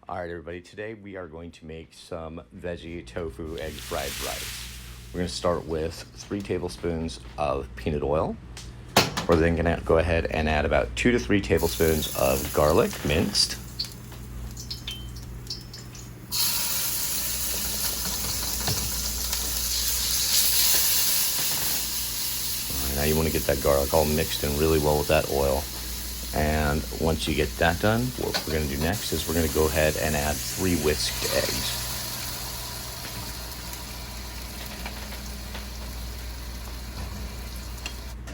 All right, everybody, today we are going to make some veggie tofu egg fried rice. We're going to start with 3 tablespoons of peanut oil. We're then going to go ahead and add about 2 to 3 tablespoons of garlic, minced. All right, now you want to get that garlic all mixed in really well with that oil. And once you get that done, what we're going to do next is we're going to go ahead and add 3 whisked eggs.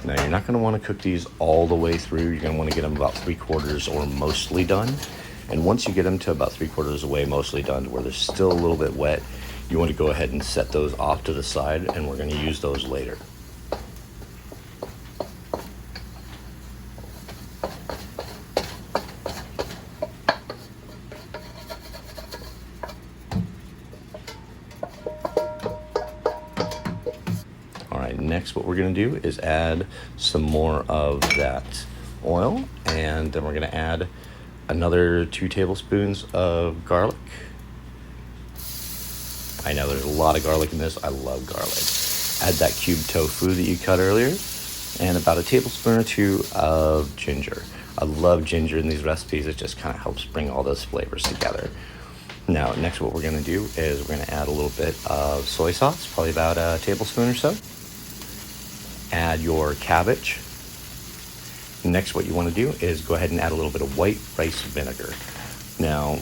Now you're not going to want to cook these all the way through. You're going to want to get them about 3/4 or mostly done. And once you get them to about 3/4 of the way, mostly done, where they're still a little bit wet, you want to go ahead and set those off to the side, and we're going to use those later. All right, next what we're going to do is add some more of that oil, and then we're going to add another 2 tablespoons of garlic. I know there's a lot of garlic in this. I love garlic. Add that cubed tofu that you cut earlier, and about 1 tablespoon or 2 of ginger. I love ginger in these recipes. It just kind of helps bring all those flavors together. Now, next what we're going to do is we're going to add a little bit of soy sauce, probably about 1 tablespoon or so. Add your cabbage. Next, what you want to do is go ahead and add a little bit of white rice vinegar. Now,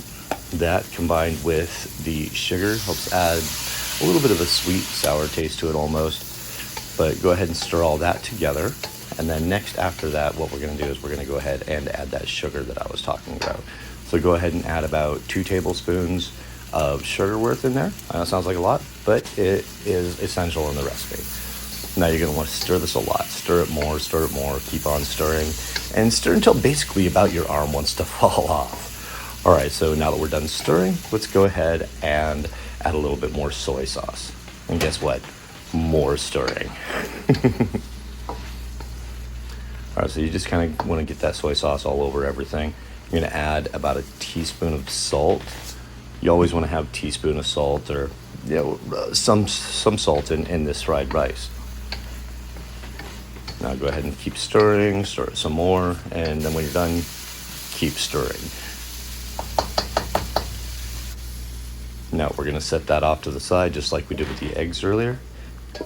that combined with the sugar helps add a little bit of a sweet, sour taste to it almost. But go ahead and stir all that together. And then next, after that, what we're going to do is we're going to go ahead and add that sugar that I was talking about. So go ahead and add about 2 tablespoons of sugar worth in there. I know it sounds like a lot, but it is essential in the recipe. Now you're going to want to stir this a lot. Stir it more, keep on stirring, and stir until basically about your arm wants to fall off. All right, so now that we're done stirring, let's go ahead and add a little bit more soy sauce. And guess what? More stirring. All right, so you just kind of want to get that soy sauce all over everything. You're going to add about 1 teaspoon of salt. You always want to have a teaspoon of salt, or some salt in this fried rice. Now go ahead and keep stirring, stir it some more, and then when you're done, keep stirring. Now we're going to set that off to the side just like we did with the eggs earlier.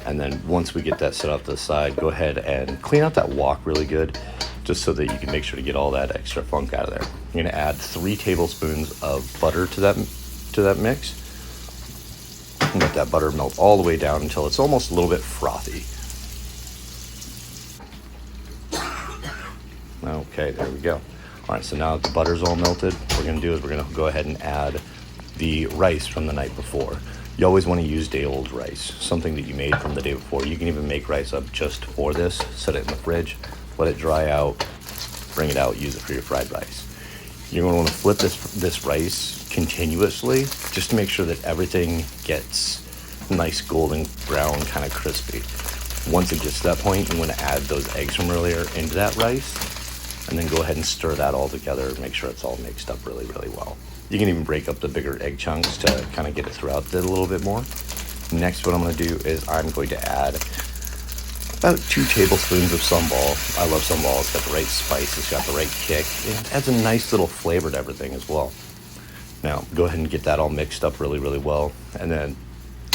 And then once we get that set off to the side, go ahead and clean out that wok really good, just so that you can make sure to get all that extra funk out of there. You're going to add 3 tablespoons of butter to that mix. And let that butter melt all the way down until it's almost a little bit frothy. Okay, there we go. All right, so now that the butter's all melted, what we're going to do is we're going to go ahead and add the rice from the night before. You always want to use day-old rice, something that you made from the day before. You can even make rice up just for this, set it in the fridge, let it dry out, bring it out, use it for your fried rice. You're going to want to flip this rice continuously just to make sure that everything gets nice golden brown, kind of crispy. Once it gets to that point, you want to add those eggs from earlier into that rice, and then go ahead and stir that all together. Make sure it's all mixed up really, really well. You can even break up the bigger egg chunks to kind of get it throughout it a little bit more. Next, what I'm going to do is I'm going to add about 2 tablespoons of sambal. I love sambal. It's got the right spice. It's got the right kick. It adds a nice little flavor to everything as well. Now, go ahead and get that all mixed up really, really well. And then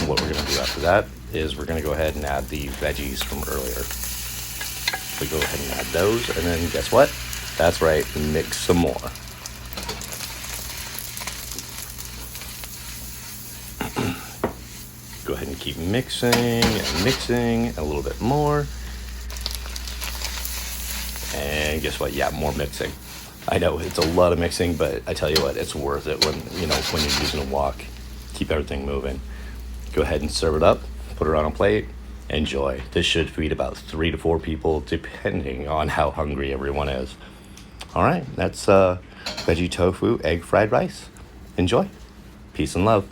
what we're going to do after that is we're going to go ahead and add the veggies from earlier. So go ahead and add those, and then guess what? That's right, mix some more. Go ahead and keep mixing and mixing a little bit more. And guess what? Yeah, more mixing. I know it's a lot of mixing, but I tell you what, it's worth it when you're using a wok. Keep everything moving. Go ahead and serve it up, put it on a plate, enjoy. This should feed about 3 to 4 people, depending on how hungry everyone is. All right, that's veggie tofu egg fried rice. Enjoy. Peace and love.